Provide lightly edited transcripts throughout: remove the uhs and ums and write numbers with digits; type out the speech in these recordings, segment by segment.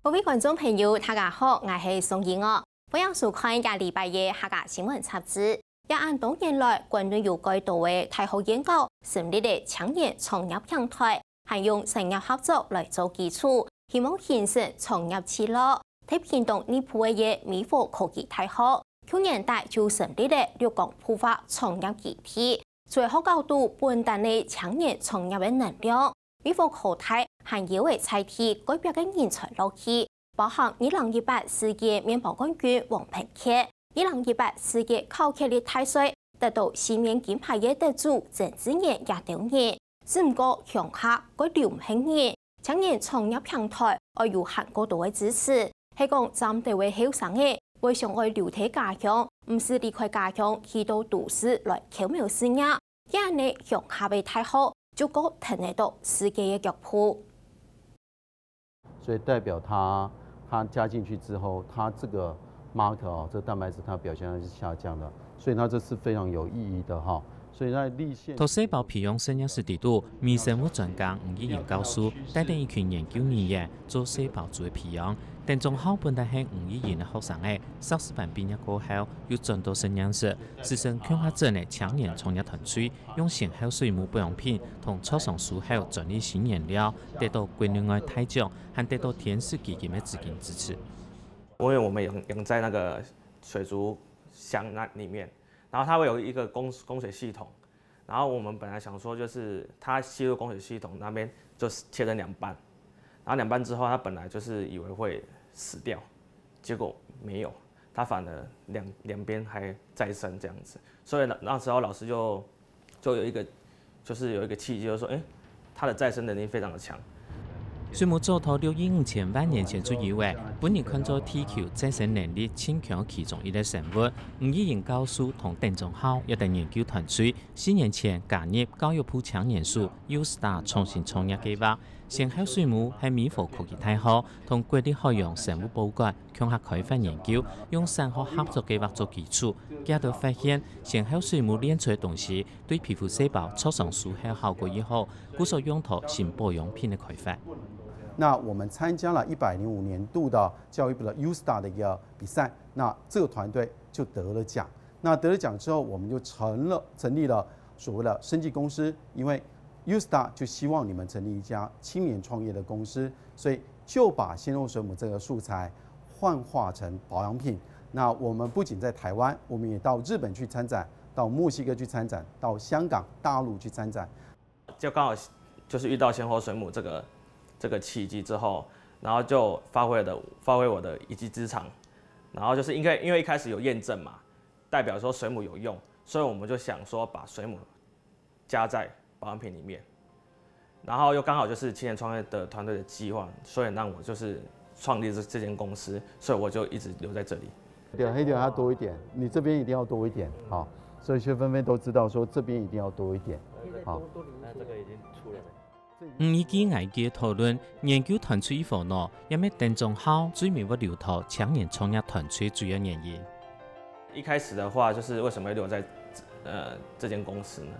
各位观众朋友，大家好，我是宋怡娥。欢迎收看下礼拜嘅客家新闻杂志。也按多年来，官员有改多位大学研究成立嘅青年创业平台，係用產業合作來做基礎，希望形成創業之路。睇片動呢部嘅美國科技大學，去年底就成立咗六港普發創業基地，最好高度本地嘅青年創業嘅能量。美國科大係要為採取改變嘅人才路線，包含2018世界面包冠軍王平克、2018世界考克力大賽得到4面金牌嘅得主鄭智妍也等人。只唔過鄉下嗰條唔興嘅青年創業平台，我要韓國度嘅支持，係講暫地為後生嘅，為想愛留喺家鄉，唔是離開家鄉去到都市來巧妙事業，因為鄉下嘅太好，就夠聽得到世界嘅腳步。所以代表他加進去之後，他這個 market 哦，這個蛋白質它表現係下降的，所以它這是非常有意義的哈。所以在立憲讀細胞培養實驗室地度，微生物專家吳以賢教授帶領一群研究人員做細胞做培養。但仲好本來係吳以賢嘅學生嘅，碩士班畢業過後，又轉到實驗室，自身強化整嘅青年創業團隊，用新後水母保養品同初上樹後整理新原料，得到國內外大獎，還得到天使基金嘅資金支持。因為我們養在那個水族箱那裡面，然後它會有一個供水系統，然後我們本來想說就是它吸入供水系統那邊就是切成2半，然後2半之後它本來就是以為會死掉，結果沒有，它反而兩邊還再生這樣子，所以那時候老師就有一個契機，就是說，它的再生能力非常的強。水母組頭6億5千萬年前就以為，本年看作地球再生能力超強其中一個生物。吳以賢教授同鄧仲浩一隊研究團隊4年前加入教育部青年署 U-Star 創新創業計劃。先後水母係美國科技大學同國立海洋生物保管強合開發研究，用3項合作計劃做基礎，結果發現先後水母煉出嘅東西對皮膚細胞促成術後效果以後，故所用途新保養品嘅開發。那我們參加了105年度的教育部的 U-Star 的一個比賽，那這個團隊就得了獎。那得了獎之後，我們就成立了所謂的生技公司，因為 U-Star 就希望你們成立一家青年創業的公司，所以就把鮮肉水母這個素材幻化成保養品。那我們不僅在台灣，我們也到日本去參展，到墨西哥去參展，到香港、大陸去參展。就剛好就是遇到鮮活水母這個契機之後，然後就發揮我的一技之長，然後就是因為一開始有驗證嘛，代表說水母有用，所以我們就想說把水母加在保養品裡面，然後又剛好就是青年創業的團隊的計劃，所以讓我就是創立這間公司，所以我就一直留在這裡。對，黑點要多一點，你這邊一定要多一點，好，所以學紛紛都知道說這邊一定要多一點，好。那這個已經出來了。吳以賢危機討論研究團隊方面，也係鄧仲浩最尾會留投青年創業團隊主要原因。一開始的話，就是為什麼會留在這間公司呢？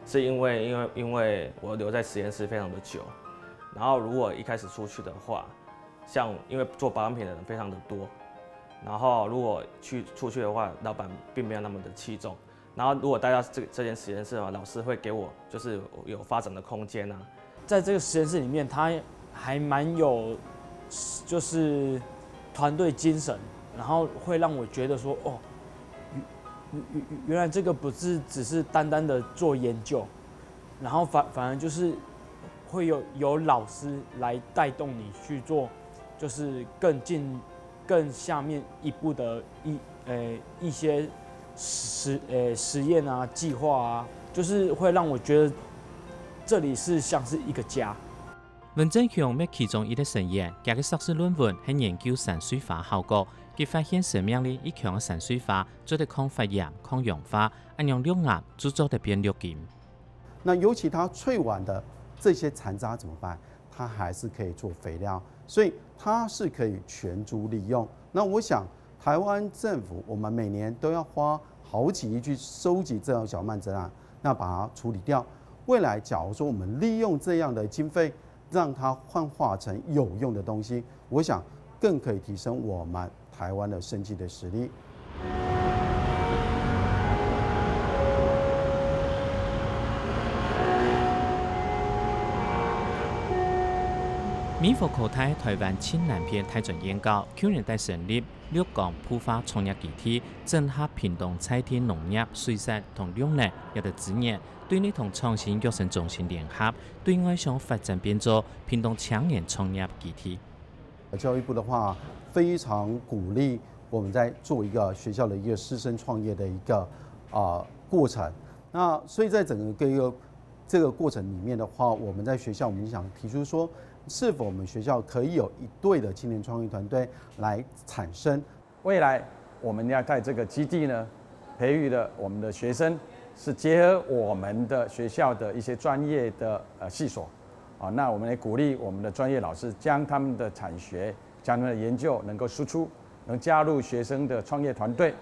是因為我留在實驗室非常的久，然後如果一開始出去的話，像因為做保養品的人非常的多，然後如果出去的話，老闆並沒有那麼的器重，然後如果待到這間實驗室的話，老師會給我就是有發展的空間啊。在這個實驗室裡面，他還蠻有就是團隊精神，然後會讓我覺得說，哦，原來這個不是只是單單的做研究，然後反而就是會有老師來帶動你去做，就是更下面一步的一些實驗啊、計劃啊，就是會讓我覺得。這裡是像是一個家。文正雄係其中一個成員，佢嘅碩士論文係研究山水化效果，佢發現生命力一強嘅山水化做得抗發炎、抗氧化，按用綠岩製作得變綠金。那尤其它萃完的這些殘渣怎麼辦？它還是可以做肥料，所以它是可以全株利用。那我想台灣政府，我們每年都要花好幾億去收集這樣小曼針啊，那把它處理掉。未來，假如說我們利用這樣的經費，讓它幻化成有用的東西，我想更可以提升我们台湾的生技的实力。美孚科大台湾青南片大专研究去年在成立绿港普发创业基地，整合屏东菜田农业、水产同两年也得资源，对你同创新育成中心联合，对外向发展变做屏东青年创业基地。教育部的话，非常鼓励我们在做一个学校的一个师生创业的一个过程。那所以在整个这个过程里面的话，我们在学校我们想提出说，是否我们学校可以有一队的青年创业团队来产生？未来我们要在这个基地呢，培育的我们的学生是结合我们的学校的一些专业的系所，那我们也鼓励我们的专业老师将他们的产学、将他们的研究能够输出，能加入学生的创业团队。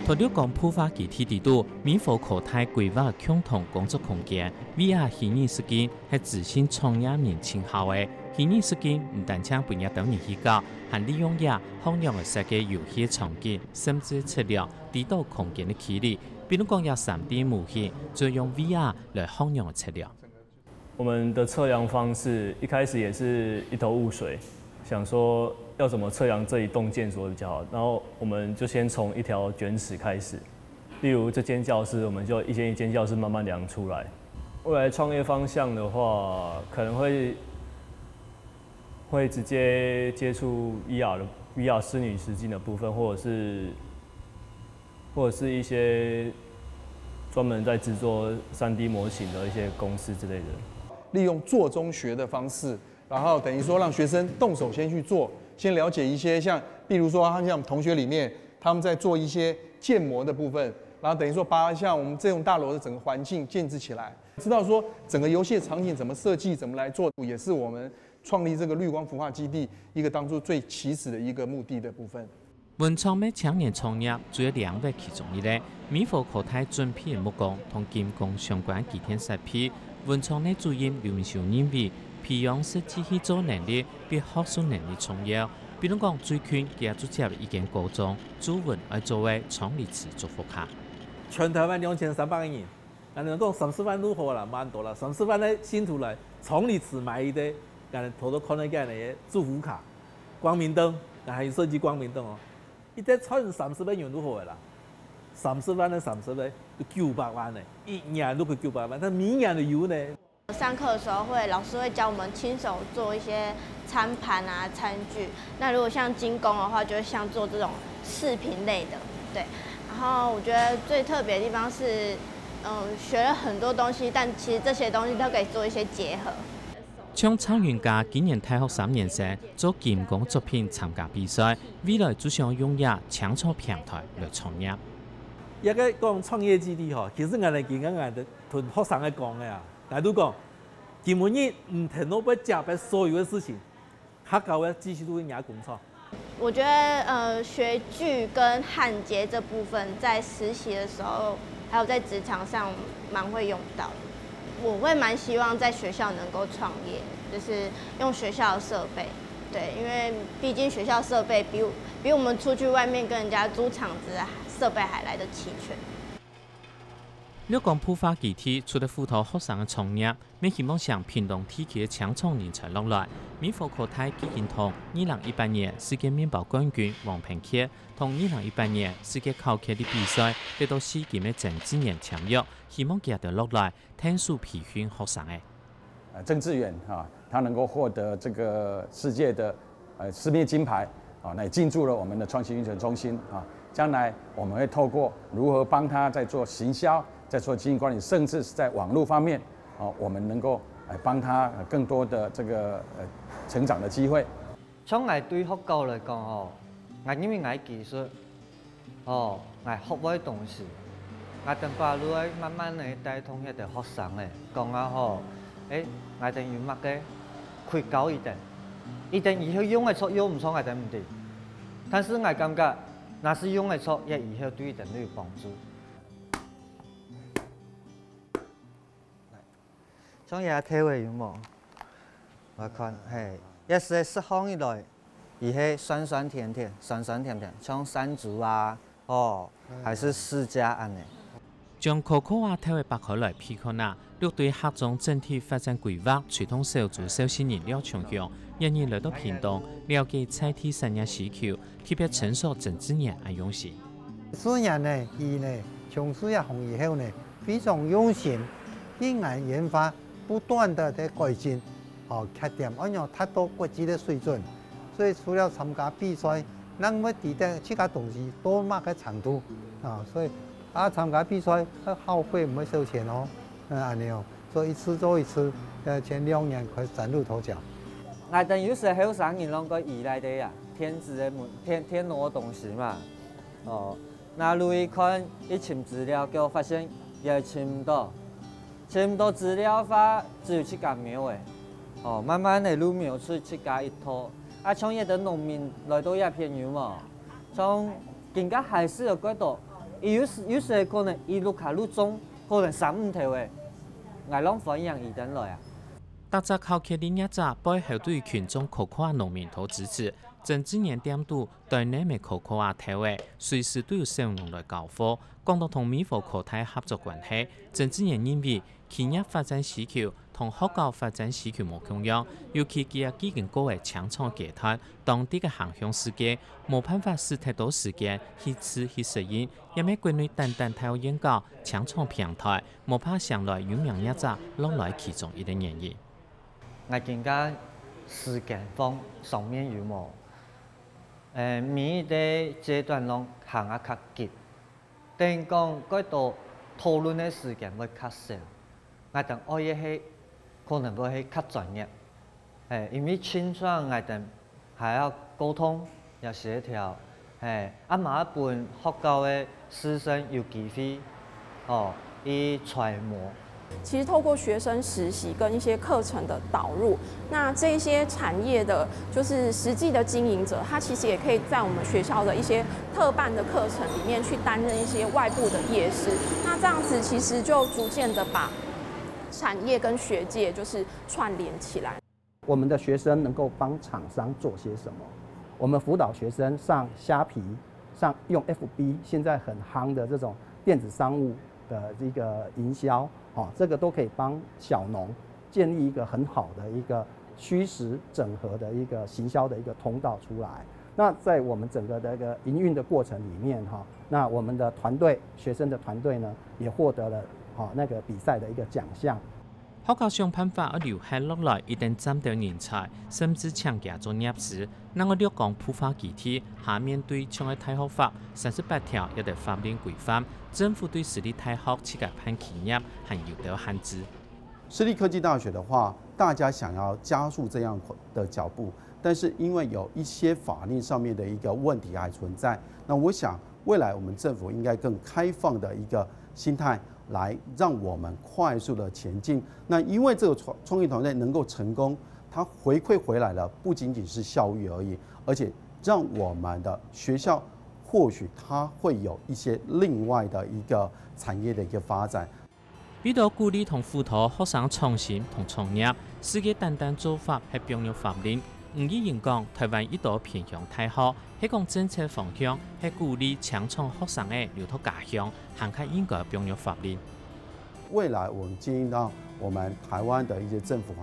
除了讲普发基地地度，美孚科大规划共同工作空间 VR 虚拟实境係自信创业年轻校的虚拟实境，唔但將半日等年去教，還利用也向樣嘅設計遊戲場景，甚至測量地道空間的距離，比如講有3D 模型，再用 VR 來向樣嘅測量。我们的测量方式一开始也是一头雾水，想说要怎么测量这一栋建筑比较好，然后我们就先从一条卷尺开始，例如这间教室，我们就一间一间教室慢慢量出来。未来创业方向的话，可能会直接接触 VR 虚拟实境的部分，或者是一些专门在制作3D 模型的一些公司之类的。利用做中学的方式，然后等于说让学生动手先去做，先了解一些像，比如说像我们同学里面他们在做一些建模的部分，然后等于说把像我们这栋大楼的整个环境建制起来，知道说整个游戏场景怎么设计，怎么来做，也是我们创立这个绿光孵化基地一个当初最起始的一个目的的部分。文创的青年創業主要2個其中一類，美孚科大準備的木工同金工相關基天設備。文創的主任劉明秀認為，培養設計協作能力比學術能力重要。比如講，最近佢組織一間高中，主文來作為創立池祝福卡。全台灣2300個人，但係講34萬如何啦，蠻多啦。34萬的信徒來創立池買的，但係偷偷看得見嘅祝福卡、光明燈，但係設計光明燈哦。一隻超人30萬元如何啦？30萬的30萬，就900萬呢，一年都可以900萬，但明年的有呢。上課的時候老師會教我們親手做一些餐盤啊、餐具。那如果像精工的話，就會像做這種飾品類的，對。然後我覺得最特別的地方是，學了很多東西，但其實這些東西都可以做一些結合。像參與家今年大學3年生做金工作品參加比賽，未來就想用也搶錯平台來創業。一個講創業基地吼，其實我哋見緊我哋同學生嘅講嘅啊，大都講，基本上唔停到不加班所有嘅事情，客家嘅繼續都會壓工廠。我覺得學具跟焊接這部分，在實習的時候，還有在職場上蠻會用到的。我會蠻希望在學校能夠創業，就是用學校的設備，對，因為畢竟學校設備比我們出去外面跟人家租廠子設備還來得齊全。綠光孵化基地除了輔導學生嘅創業，亦希望向屏東地區嘅搶創人才落來。美孚科大基金同2018年世界麵包冠軍王平克同2018年世界考克的比賽得到4金嘅鄭志賢簽約，希望佢哋落來聽數培訓學生嘅。郑志遠他能夠獲得這個世界的世面金牌那也進駐了我們的創新育成中心將來我們會透過如何幫他在做行銷，在做經營管理，甚至是在網絡方面我們能夠幫他更多的這個成長的機會。從我對學校來講我因為我技術我學會東西，我等下來慢慢地帶同一啲學生嚟講我等要乜嘅會高一點以後用嘅錯用唔錯我哋唔知，但是我感覺若是用得错，也以后对人都有帮助。像也体会有无？我看嘿，也是释放一来，伊迄酸酸甜甜，酸酸甜甜，像山竹啊，哦，还是释迦安尼。将可可瓦推为北海来批可那，六对客种整体发展规划，传统小组小新人了强项，因而来到屏东了解菜地产业需求，特别成熟郑志年爱用心。志年呢，伊呢从事业行以后呢，非常用心，一爱研发，不断的在改进，缺点按照达到国际的水准。所以除了参加比赛，咱要伫得这个东西多么个程度所以参加比赛，耗费唔会收钱哦，安尼哦，所以一次做一次，前2年快崭露头角。我等有时后生人拢个依赖的呀，天子的天罗东西嘛，那如伊看一寻资料，结果发现也寻唔到资料法只有7家苗诶，慢慢的愈苗出7家一套，像一的农民来到也偏远嘛，像更加还是有几多。有时可能伊愈卡愈重，可能3-5条诶，我拢反映伊等来啊。大只靠客的日子背后对群众可可农民投支持，郑志年点度对你们可可体位，随时都有上农来交付。讲到同美国可泰合作关系，郑志年认为企业发展需求同学校发展需求无共样，尤其佢也几经过嘅强创集团，当地嘅航向世界冇办法使太多时间去适应，也咪国内单单太有研究强创平台，冇怕上来有名日子落来其中一个原因。我更加时间方上面有无？每一个阶段拢行啊较急，等于讲嗰度讨论的时间会较少。我等学嘢係可能會係較專業，因為清爽我等還要溝通，要協調，嘛一本學校的師生有機會，去揣摩。其实透过学生实习跟一些课程的导入，那这些产业的就是实际的经营者，他其实也可以在我们学校的一些特办的课程里面去担任一些外部的业师。那这样子其实就逐渐的把产业跟学界就是串联起来。我们的学生能够帮厂商做些什么？我们辅导学生上虾皮，上用 FB， 现在很夯的这种电子商务的这个营销，这个都可以帮小农建立一个很好的一个虚实整合的一个行销的一个通道出来。那在我们整个的一个营运的过程里面，那我们的团队学生的团队呢，也获得了那个比赛的一个奖项。學校想辦法而留下落來，一定針對人才，甚至搶價做業時，那我哋講普法具體，下面對像係大學法38條一條法令規範，政府對私立大學設計判企業係有條限制。私立科技大學的話，大家想要加速這樣的腳步，但是因為有一些法令上面的一個問題還存在，那我想未來我們政府應該更開放的一個心態。來讓我們快速的前進。那因為這個創業團隊能夠成功，它回饋回來了，不僅僅是教育而已，而且讓我們的學校或許它會有一些另外的一個產業的一個發展。為咗鼓勵同輔導學生創新同創業，世界單單做法係並入法令。吳議員講，台灣一度偏向太好，係講政策方向係鼓勵強創學生嘅留到家鄉，行開應該並入法令。未來我們經營到我們台灣的一些政府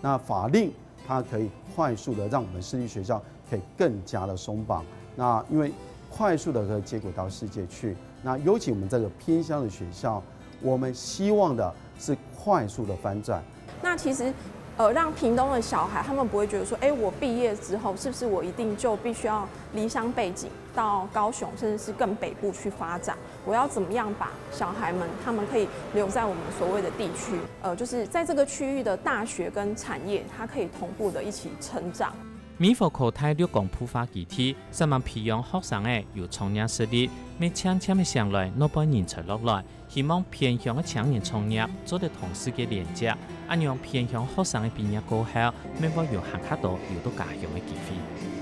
那法令它可以快速的讓我們私立學校可以更加的鬆綁。那因為快速的可以接軌到世界去，那尤其我們這個偏鄉的學校，我們希望的是快速的翻轉。那其實讓屏東的小孩，他們不會覺得說，我畢業之後，是不是我一定就必須要離鄉背井到高雄，甚至是更北部去發展？我要怎麼樣把小孩們，他們可以留在我們所謂的地區，就是在這個區域的大學跟產業，它可以同步的一起成長。美國科大綠港普法具體，希望培養學生嘅有創業實力，咪悄悄嘅上來攞班人才落來，希望偏向嘅青年創業做得同時嘅連接，咁樣偏向學生嘅畢業過後，咪會有行較多有到家鄉嘅機會。